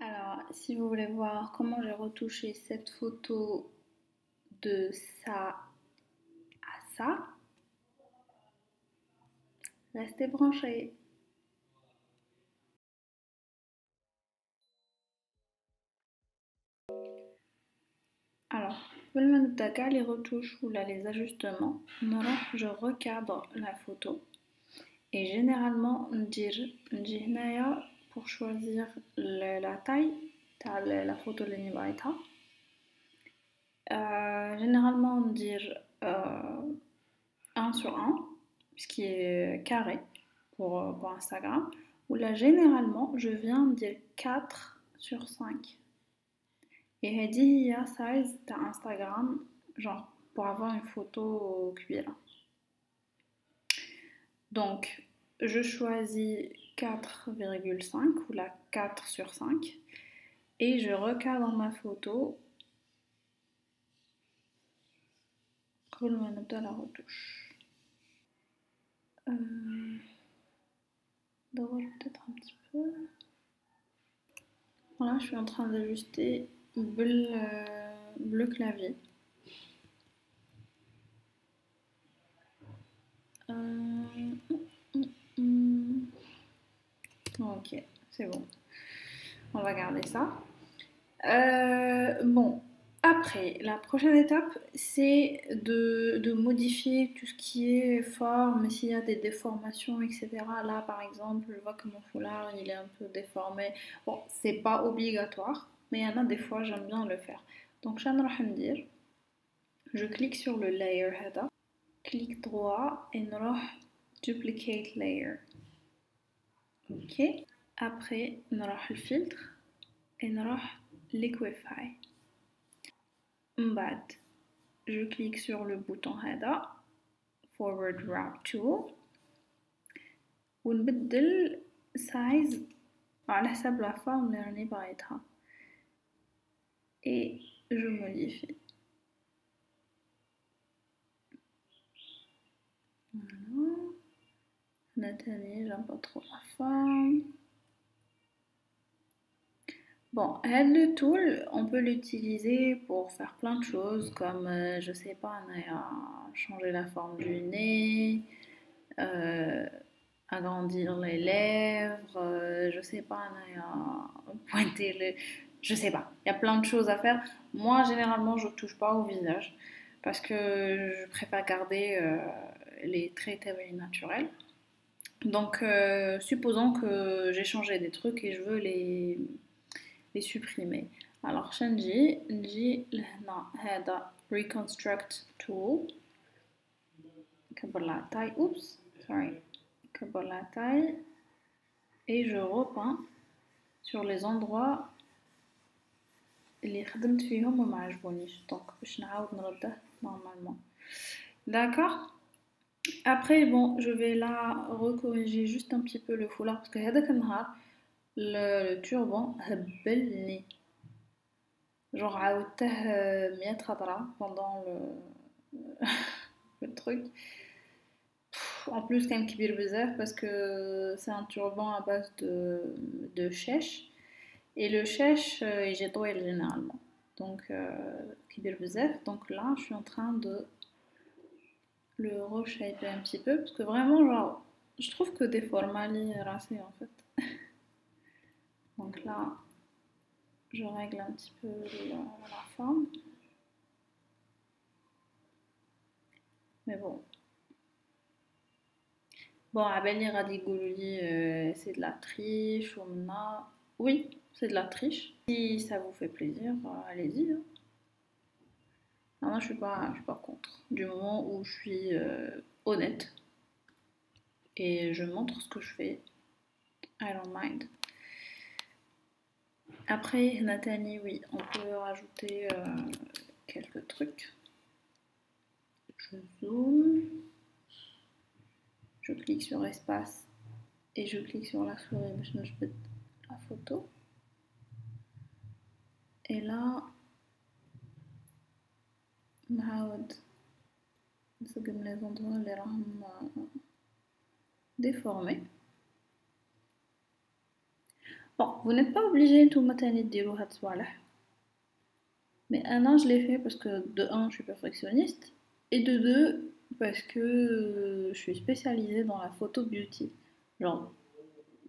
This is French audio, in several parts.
Alors, si vous voulez voir comment j'ai retouché cette photo de ça à ça, restez branchés. Alors, قبل ما نبدأ كاع les retouches ou là les ajustements, je recadre la photo et généralement نجي هنايا pour choisir la taille تاع la photo اللي بغيتها. Généralement ندير 1 sur 1, ce qui est carré pour Instagram. Ou là, généralement, je viens dire 4 sur 5. Et elle dit, il y a size d'Instagram, genre, pour avoir une photo cuir. Donc, je choisis 4,5 ou la 4 sur 5. Et je recadre ma photo. Remonte à la retouche. D'abord, peut-être un petit peu. Voilà, je suis en train d'ajuster le clavier. Ok, c'est bon. On va garder ça. Bon, après, la prochaine étape, c'est de modifier tout ce qui est forme, s'il y a des déformations, etc. Là, par exemple, je vois que mon foulard, il est un peu déformé. Bon, c'est pas obligatoire, mais il y en a des fois, j'aime bien le faire. Donc, je clique sur le layer header, clic droit et duplicate layer. Ok. Après, نروح الفلتر et نروح liquify. بعد je clique sur le bouton هذا forward wrap tool ونبدل size على حسب la forme اللي راني باغيتها et je modifie. Voilà. Nathalie, j'aime pas trop la forme. Bon, le tool, on peut l'utiliser pour faire plein de choses comme, je sais pas, changer la forme du nez, agrandir les lèvres, je sais pas, pointer le... Je sais pas, il y a plein de choses à faire. Moi, généralement, je touche pas au visage parce que je préfère garder les traits naturels. Donc, supposons que j'ai changé des trucs et je veux les supprimer. Alors, نجي لهنا هذا reconstruct tool. كبر la taille, oups, sorry. كبر la taille et je repeins sur les endroits اللي خدمت فيهم وما عجبونيش. Donc, باش نعاود نرده normalement. D'accord? Après, bon, je vais là recorriger juste un petit peu le foulard parce que هذاك النهار le turban هبلني. Genre عاودته 100 خطرة pendant le truc. En plus كان كبير بزاف parce que c'est un turban à base de chèche et le chèche يجي طويل généralement. Donc كبير بزاف. Donc là je suis en train de le reshaper un petit peu parce que vraiment genre je trouve que des formats racés en fait. Donc là je règle un petit peu la forme. Mais bon. Bon, Abel غادي يقولوا لي c'est de la triche ou non. Oui, c'est de la triche. Si ça vous fait plaisir, allez-y. Hein. Non, moi, je suis pas contre. Du moment où je suis honnête et je montre ce que je fais, I don't mind. Après, Nathalie, oui, on peut rajouter quelques trucs. Je zoome. Je clique sur espace et je clique sur la souris باش نجبد la photo. Et là, نعاود نسقم les endroits اللي راهم déformés. Bon, vous n'êtes pas obligé tout matiner de dire mais un an je l'ai fait parce que de un je suis perfectionniste et de deux parce que je suis spécialisée dans la photo beauty. Genre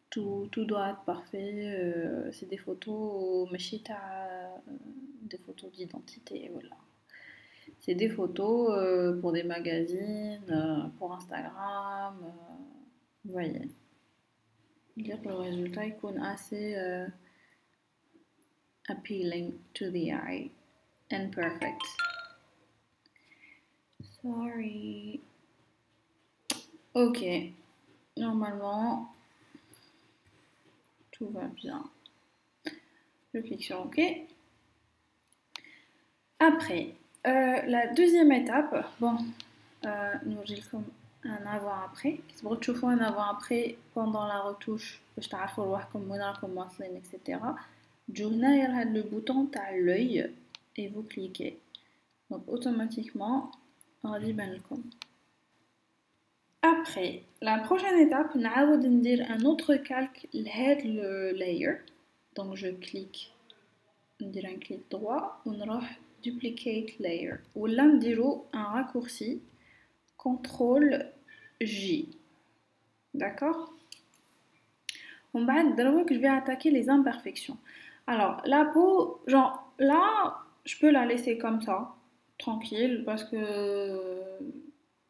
tout doit être parfait, c'est des photos machita, des photos d'identité, voilà. C'est des photos pour des magazines, pour Instagram, vous voyez. Dire que le résultat est assez appealing to the eye and perfect. Sorry. Ok, normalement tout va bien. Je clique sur OK. Après, la deuxième étape, bon, nous j'ai comme un avant-après. Qui se un avant-après pendant la retouche, je t'arrive à voir comme on etc. Du il y a le bouton t'as l'œil et vous cliquez. Donc automatiquement, on va comme. Après, la prochaine étape, on va dire un autre calque, le layer. Donc je clique, on dirait un clic droit, on va duplicate layer. Ou là, on dirait un raccourci, CTRL J. D'accord? On va dire que je vais attaquer les imperfections. Alors, la peau, genre là, je peux la laisser comme ça, tranquille, parce que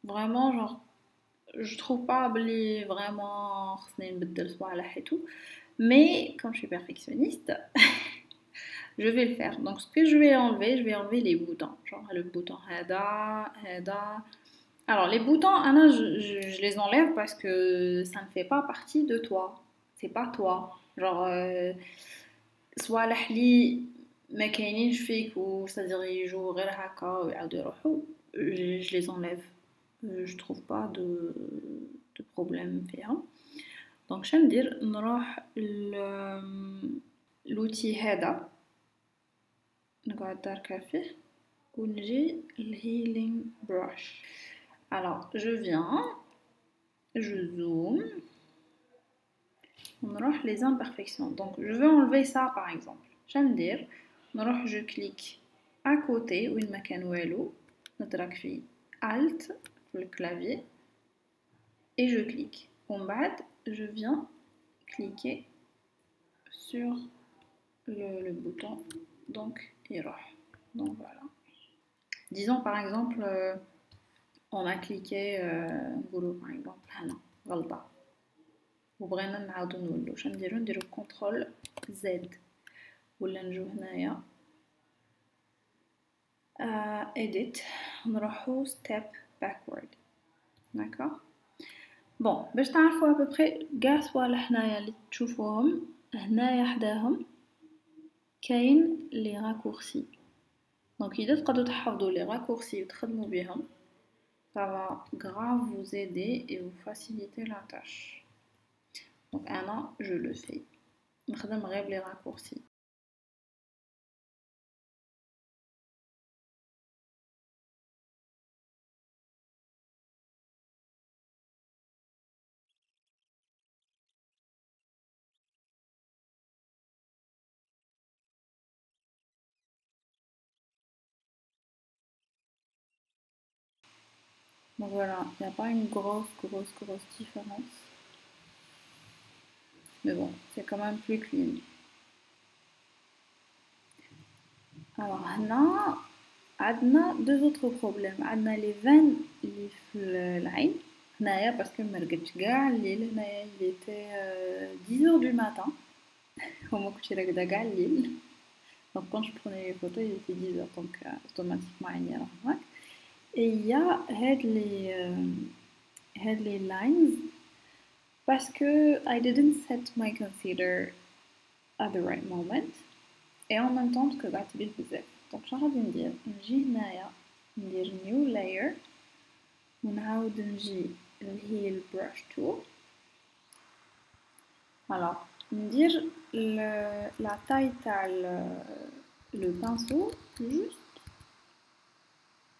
vraiment, genre, je trouve pas vraiment et tout. Mais comme je suis perfectionniste, je vais le faire. Donc ce que je vais enlever les boutons. Genre le bouton Hada, Hada. Alors les boutons, Anna, je les enlève parce que ça ne fait pas partie de toi. C'est pas toi. Genre, soit l'ahli ما كاينينش فيك ou c'est-à-dire يجوا غير هكا ويعاودوا يروحوا, je les enlève. Je trouve pas de problème فيها. Donc je vais dire نروح l'outil هذا نقعد داركا فيه ونجي healing brush. Alors je viens, je zoome, on aura les imperfections. Donc je veux enlever ça par exemple. Je vais dire, je clique à côté où il m'a canouello, notre Alt pour le clavier et je clique. En bas, je viens cliquer sur le bouton, donc iroh. Donc voilà. Disons par exemple, on a cliqué, par exemple, هنا غلطة وبغينا نعاودو نولو. واش نديرو كونترول زد ولا نجيو هنايا edit نروحو step backward. d'accord. بون باش تعرفوا ابوبري كاع صوالح هنايا اللي تشوفوهم هنايا حداهم كاين لي راكورسي. دونك اذا تقدروا تحفظوا لي راكورسي وتخدموا بهم ça va grave vous aider et vous faciliter la tâche. Donc maintenant je le fais. نخدم غير les raccourcis. Donc voilà, il n'y a pas une grosse différence. Mais bon, c'est quand même plus clean. Alors, on a deux autres problèmes. On a les veines qui sont l'œil. Parce que il était 10h du matin. Donc quand je prenais les photos, il était 10h. Donc automatiquement, il y a et il y a les lines parce que I didn't set my concealer at the right moment et en même temps que بعت بيه بزاف. donc شنو ندير نجي هنايا ندير new layer ونعاود نجي اللي هي البراش tool. alors ندير la taille تاع le pinceau juste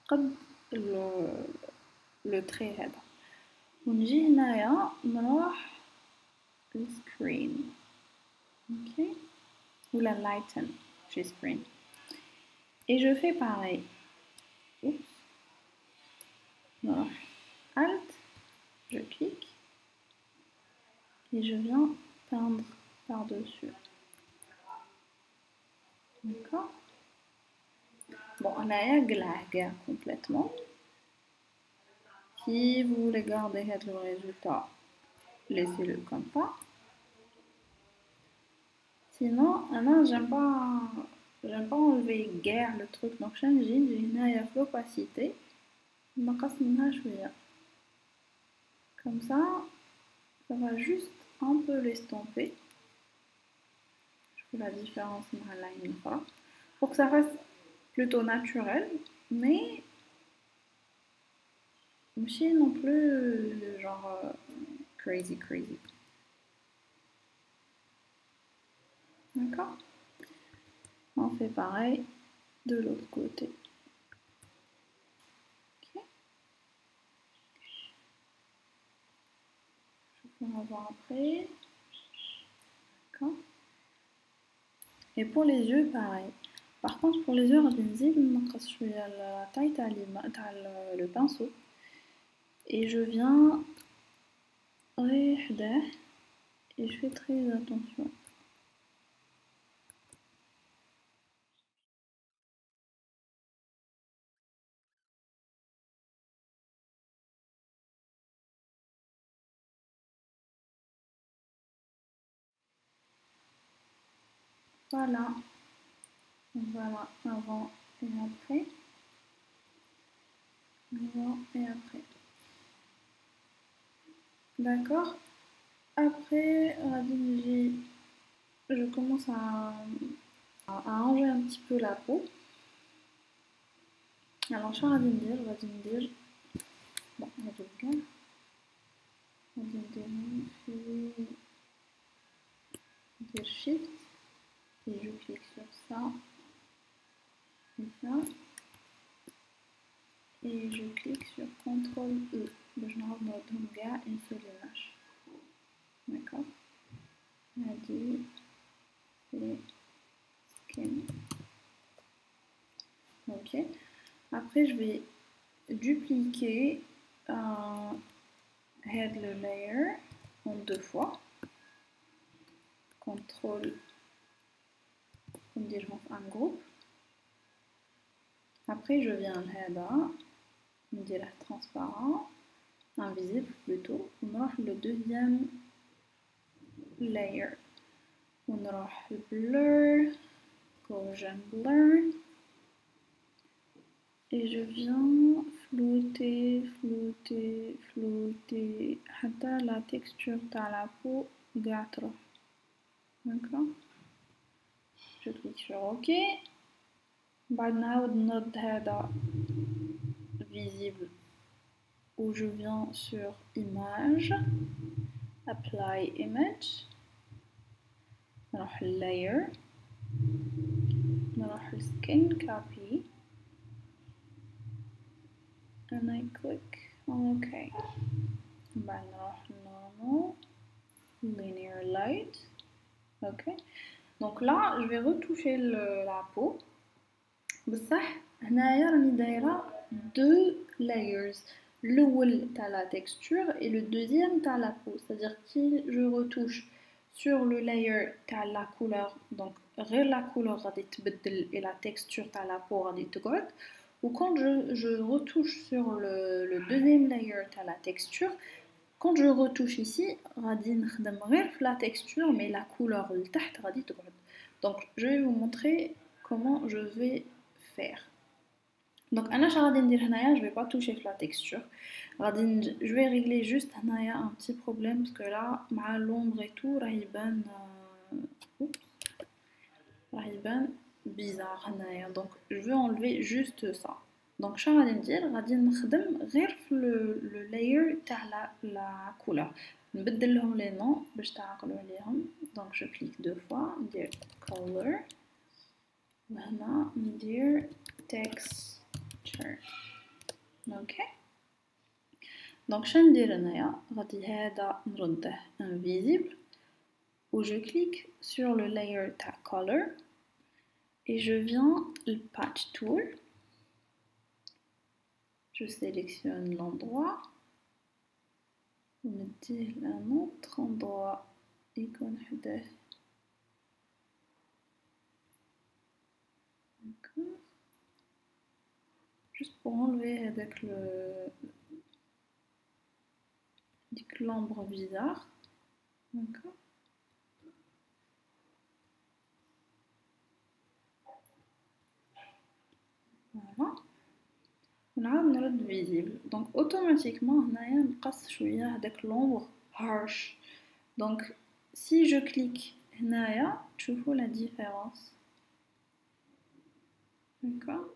قد le trait هذا ونجي هنايا نروح السكرين ok, ou la lighten chez screen. Et je fais pareil. Oups. Alors, Alt, je clique et je viens peindre par-dessus. D'accord. Bon, on a glague complètement. Si vous voulez garder le résultat, laissez-le comme ça. Sinon, j'aime pas enlever guère le truc. Donc, j'ai une l'opacité. Comme ça va juste un peu l'estomper. Je fais la différence pour que ça reste plutôt naturel, mais aussi non plus genre crazy. D'accord. On fait pareil de l'autre côté. Ok. Je vais en voir après. D'accord. Et pour les yeux, pareil. Par contre, pour les yeux, je suis à la taille le pinceau. Et je viens et je fais très attention. Voilà. Voilà, avant et après. Avant et après. D'accord. Après, je commence à arranger un petit peu la peau. Alors, je vais dire, bon, on va dire Shift et je clique sur ça et ça et je clique sur CTRL E. Je vais une seule image. D'accord. On a dit c'est skin. Ok. Après, je vais dupliquer head le layer en 2 fois. CTRL, on dit un groupe. Après, je viens à header, on dit transparent, invisible plutôt. On aura le deuxième layer. On aura le blur, Gaussian blur. Et je viens flouter la texture de la peau gâteau. D'accord. Je clique sur OK. Maintenant, notre header visible où je viens sur image, apply image, نروح layer, نروح skin copy, and I click on OK. بعد نروح normal, linear light, OK. Donc là, je vais retoucher la peau. بصح هنايا راني دايره deux layers. Le t'as la texture et le deuxième t'as la peau. C'est-à-dire que je retouche sur le layer t'as la couleur, donc la couleur غادي تبدل et la texture t'as la peau غادي تقعد. Ou quand je retouche sur le deuxième layer t'as la texture. Quand je retouche ici غادي نخدم غير la texture mais la couleur لتحت غادي تقعد. Donc je vais vous montrer comment je vais faire. Donc je vais pas toucher la texture. Je vais régler juste un petit problème parce que là, l'ombre et tout, bizarre. Donc je vais enlever juste ça. Donc je vais le layer la couleur. Les noms. Donc je clique deux fois, dire color. Maintenant, dire texture. Ok. Donc je vais dire invisible où je clique sur le layer tag color et je viens le patch tool. Je sélectionne l'endroit. On me dit un autre endroit. D'accord. Juste pour enlever avec l'ombre bizarre. D'accord. Voilà. On a une note visible. Donc automatiquement, on a un passe chouïa avec l'ombre harsh. Donc si je clique là, tu vois la différence. D'accord.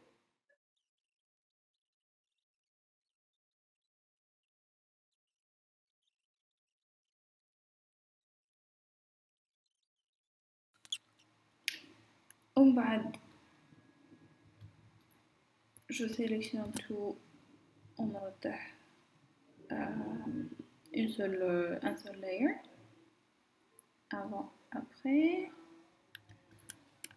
ومن بعد je sélectionne tout ونرتاح un seul layer avant après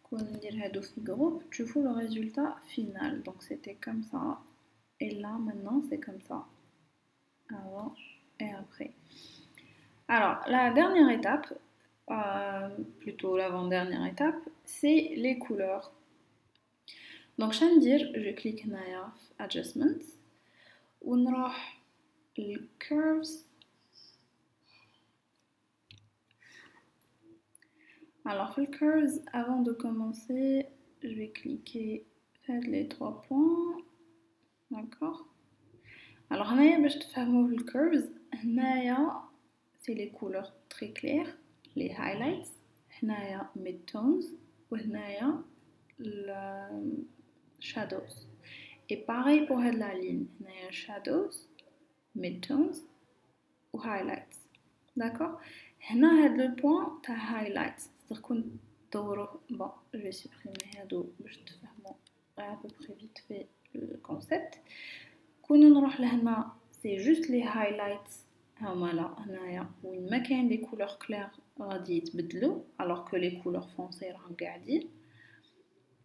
كون ندير هادو في groupe tu vois le résultat final donc c'était comme ça et là maintenant c'est comme ça avant et après. Alors la dernière étape plutôt l'avant-dernière étape c'est les couleurs. Donc je clique هنايا في adjustments ونروح curves. Alors في curves avant de commencer je vais cliquer les 3 points. D'accord. Alors هنايا باش تفهموا في curves هنايا c'est les couleurs très claires les highlights هنايا midtones وهنايا shadows. Et pareil pour la ligne, il y a shadows, midtones ou highlights. D'accord. Là, il y a le point de highlights. C'est-à-dire qu'on bon, je vais supprimer je te fais à peu près vite fait le concept. C'est juste les highlights. Où il y a des couleurs claires alors que les couleurs foncées sont gardées.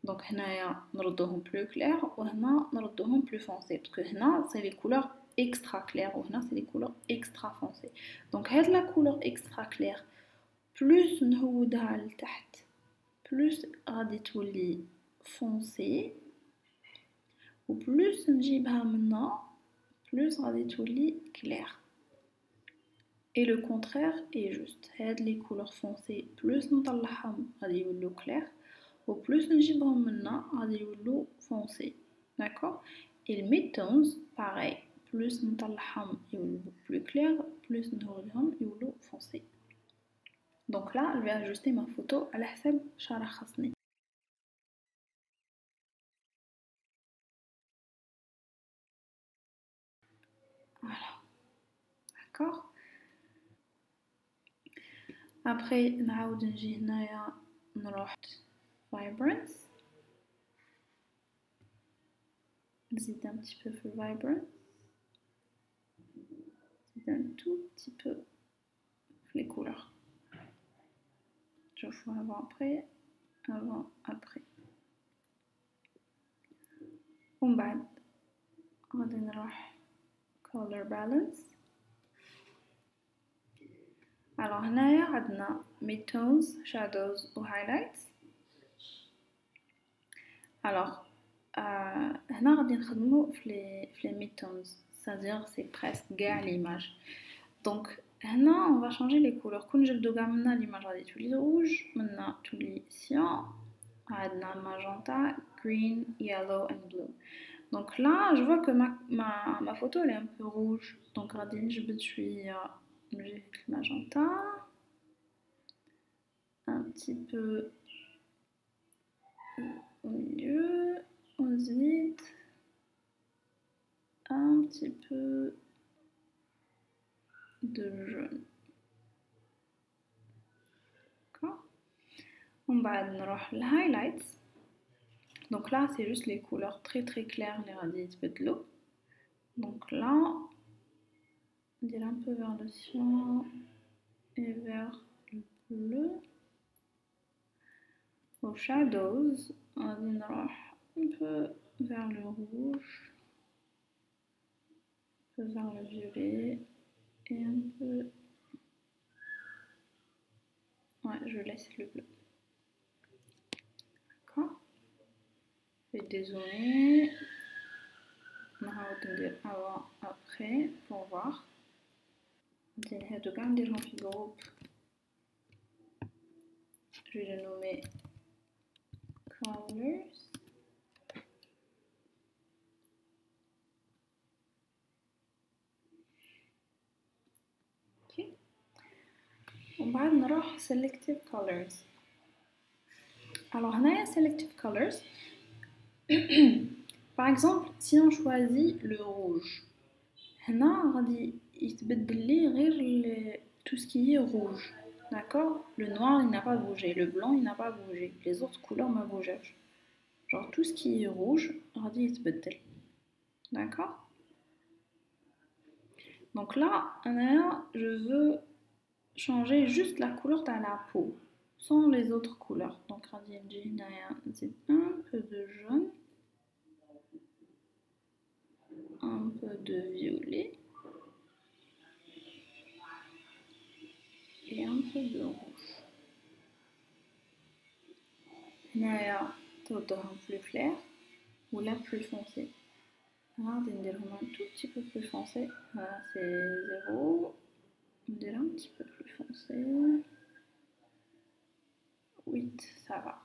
Donc هنايا نردوهم plus clair وهنا نردوهم plus foncé parce que هنا c'est les couleurs extra claires وهنا c'est les couleurs extra foncées. Donc هاد la couleur extra claire plus نهودها لتحت plus غادي تولي foncée و plus نجيبها منا plus غادي تولي claire. Et le contraire est juste. هاد les couleurs foncées plus نطلعهم غادي يولوا clair. Au plus نجيبهم منا غادي يولوا foncé. D'accord. Et le midtones pareil plus نطلعهم يولوا plus clair plus نهودهم يولوا foncé. Donc là je vais ajuster ma photo على حسب شرح خاصني. Voilà. D'accord. Après نعاود نجي هنايا نروح vibrance. نزيد un petit peu في vibrance. نزيد un tout petit peu les couleurs. Je fais avant après. ومن بعد غادي نروح color balance. Alors هنايا عندنا midtones, shadows و highlights. Alors هنا غادي نخدمو في les midtones, c'est-à-dire c'est presque كاع l'image. Donc هنا on va changer les couleurs. كون نجبدو كاع منا l'image غادي تولي rouge, منا تولي cyan, عندنا magenta, green, yellow and blue. Donc là, je vois que ma photo elle est un peu rouge. Donc غادي نجبد شوية le magenta, un petit peu au milieu, ensuite un petit peu de jaune. D'accord. On va aller les highlights. Donc là, c'est juste les couleurs très très claires, les radis de l'eau. Donc là, on dirait un peu vers le cyan et vers le bleu. Aux shadows, on va un peu vers le rouge, un peu vers le violet et un peu. Ouais, je laisse le bleu. D'accord. Je vais dézoomer. On va dire avant, après, pour voir. Je vais le groupe. Je vais le nommer colors. Ok. وبعد نروح selective colors. Alors هنايا selective colors. Par exemple, si on choisit le rouge, هنا غادي يتبدل لي غير tout ce qui est rouge. D'accord? Le noir il n'a pas bougé, le blanc il n'a pas bougé, les autres couleurs ما bougéوش. Genre tout ce qui est rouge غادي يتبدل. D'accord? Donc là, je veux changer juste la couleur de la peau, sans les autres couleurs. Donc غادي نجي هنايا نزيد un peu de jaune, un peu de violet et un peu de rouge. هنايا توضوهم plus clair ou la plus foncé. غادي نديرهم un tout petit peu plus foncé. Voilà, c'est 0. On dirait un petit peu plus foncé. 8, ça va.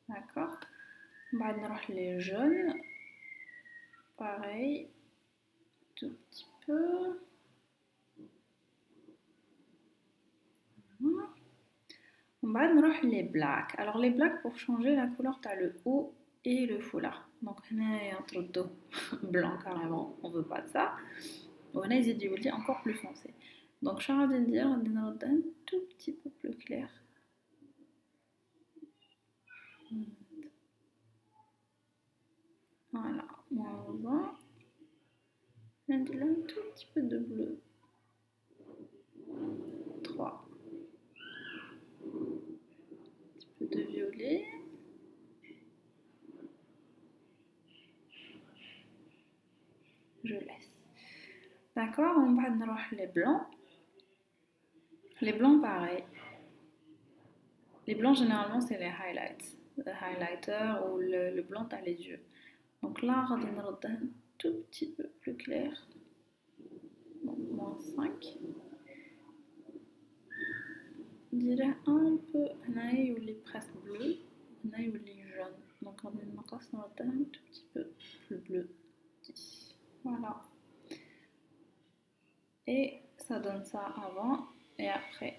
D'accord. بعد نروح les jaunes. Pareil. Tout petit peu. Voilà. بعد نروح les blacks. Alors les blacks, pour changer la couleur, tu as le haut et le foulard. Donc هنايا نطردو blanc carrément, on veut pas de ça. وهنا يزيد يولي encore plus foncé. Donc je vais dire غادي نرد un tout petit peu plus clair. Voilà, moins 20. Un tout petit peu de bleu. 3. Un petit peu de violet. Je laisse. D'accord, on va نروح les blancs. Les blancs, pareil. Les blancs, généralement, c'est les highlights. Le highlighter ou le blanc à les yeux. Donc là, on va نرد un tout petit peu plus clair. Donc, moins 5. On dirait un peu, هنايا يولي presque bleu, هنايا يولي jaune. Donc on va نرد un tout petit peu plus bleu. 10. Voilà. Et ça donne ça avant et après.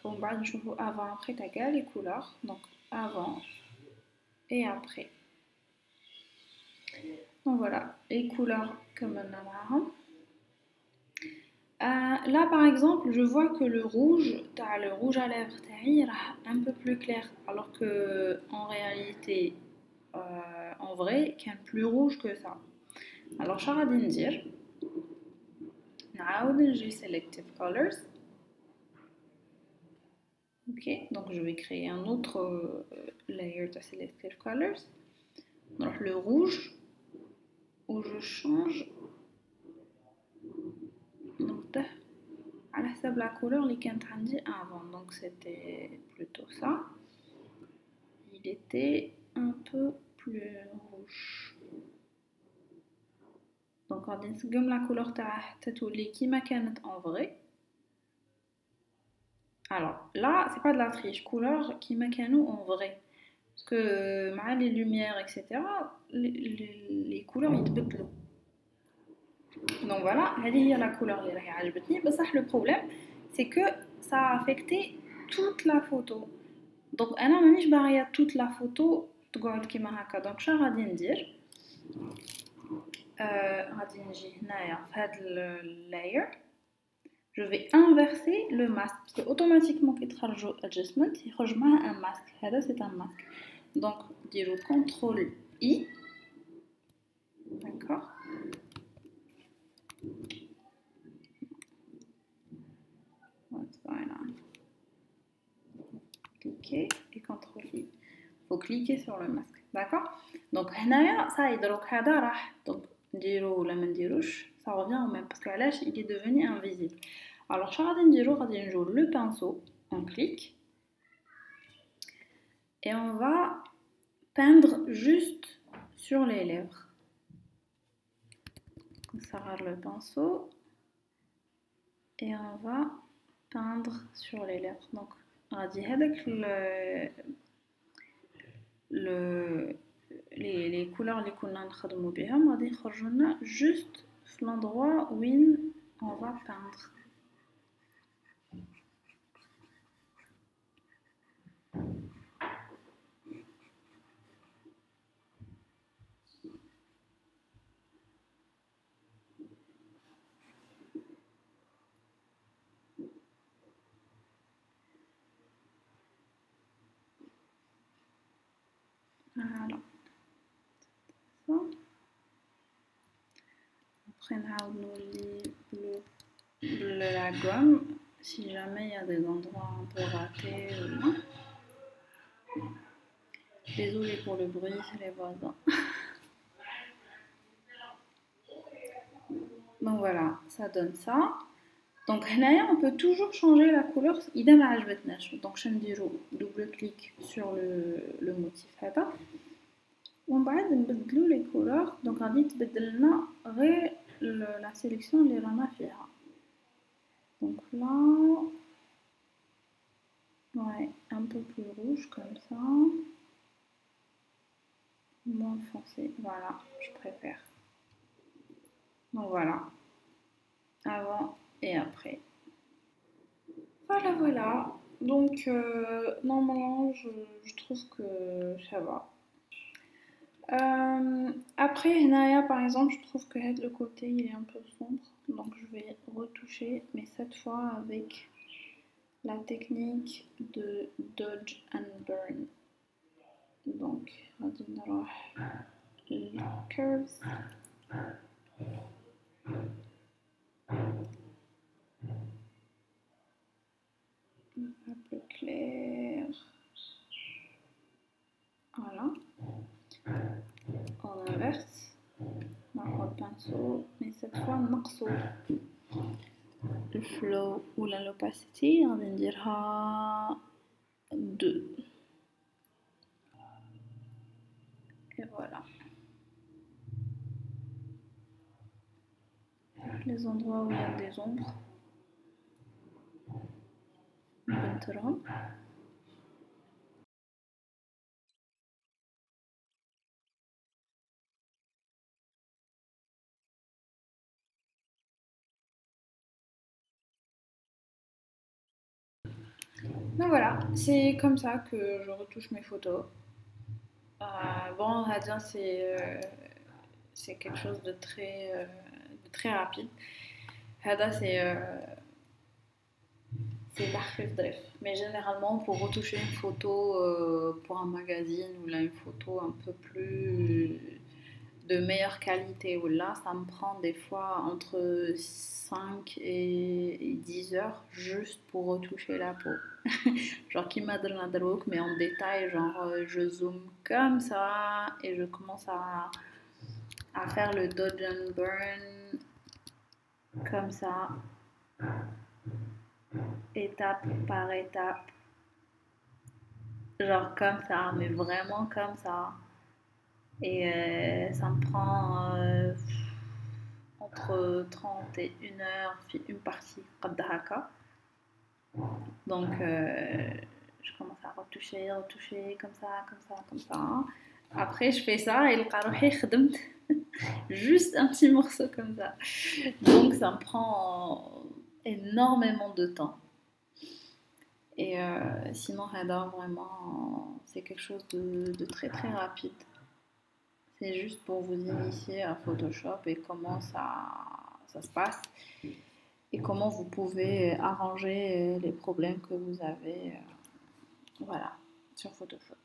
Bon, bah, je vous avant, après, t'as les couleurs. Donc avant et après. Donc voilà, les couleurs comme on a. Là par exemple, je vois que le rouge, t'as le rouge à lèvres, t'as un peu plus clair, alors que en réalité, en vrai, qu'il y a plus rouge que ça. Alors, je vais dire, j'ai selective colors. Ok, donc je vais créer un autre layer de selective colors. Donc le rouge, où je change donc à la sable la couleur les dit avant, donc c'était plutôt ça. Il était un peu plus rouge. Donc on dit comme la couleur تتولي كيما كانت en vrai. Alors là, c'est pas de la triche, couleur كيما كانوا en vrai. Parce que les lumières, etc., les couleurs يتبدلوا. Donc voilà, هذه هي la couleur اللي راهي عجبتني. بصح le problème, c'est que ça a affecté toute la photo. Donc انا مانيش باغيه toute la photo تقعد كيما هكا. Donc شنو غادي ندير؟ غادي نجي هنايا في هذا اللاير. Je vais inverser le masque parce que automatiquement كي تخرجوا adjustment يخرج معها un masque. هذا c'est un masque. Donc ديروا CTRL I. D'accord. What's going on? cliquez sur le masque, d'accord? Donc هنايا ça يدرك هذا راح donc نديرو ولا ما نديروش ça revient au même parce que علاش il est devenu invisible. Alors شنو غادي نديرو غادي نجيو le pinceau on clique et on va peindre juste sur les lèvres. On s'arrête le pinceau et on va peindre sur les lèvres. Donc غادي هذاك les couleurs اللي كنا نخدموا بهم غادي يخرجوا لنا juste في l'endroit où on va peindre. Voilà. Après نعاود نولي la gomme si jamais il y a des endroits un peu ratés ou... Désolée pour le bruit, c'est les voisins. Donc voilà, ça donne ça. Donc هنايا on peut toujours changer la couleur إذا ما عجبتناش. Donc je نديرو double clic sur le motif هذا. ومن بعد نبدلو les couleurs. Donc غادي تبدل لنا غير la sélection اللي رانا فيها. Donc là, ouais, un peu plus rouge comme ça. Moins foncé, voilà, je préfère. Donc voilà, avant et après. Voilà, voilà. Donc normalement, je trouve que ça va. Après, Naya, par exemple, je trouve que le côté il est un peu sombre. Donc je vais retoucher, mais cette fois avec la technique de Dodge and Burn. Donc, on va les curves. Un peu clair. Voilà. On inverse. On va le pinceau, mais cette fois, نقصو le flow ou l'opacity. On va dire 2. Et voilà. Les endroits où il y a des ombres. نبنترهم. Donc voilà, c'est comme ça que je retouche mes photos. Bon, Radia, c'est quelque chose de très rapide. Hada, c'est parfait, bref. Mais généralement, pour retoucher une photo pour un magazine ou là une photo un peu plus de meilleure qualité ou là, ça me prend des fois entre 5 et 10 heures juste pour retoucher la peau. Genre qui m'a donné un drogue, mais en détail, genre je zoome comme ça et je commence à faire le dodge and burn comme ça, étape par étape, genre comme ça, mais vraiment comme ça. Et ça me prend entre 30 et 1 heure, une partie, donc je commence à retoucher comme ça, comme ça, comme ça. Après je fais ça et le روحي خدمت juste un petit morceau comme ça. Donc ça me prend énormément de temps. Et sinon Hada vraiment c'est quelque chose de très très rapide. C'est juste pour vous initier à Photoshop et comment ça se passe et comment vous pouvez arranger les problèmes que vous avez voilà, sur Photoshop.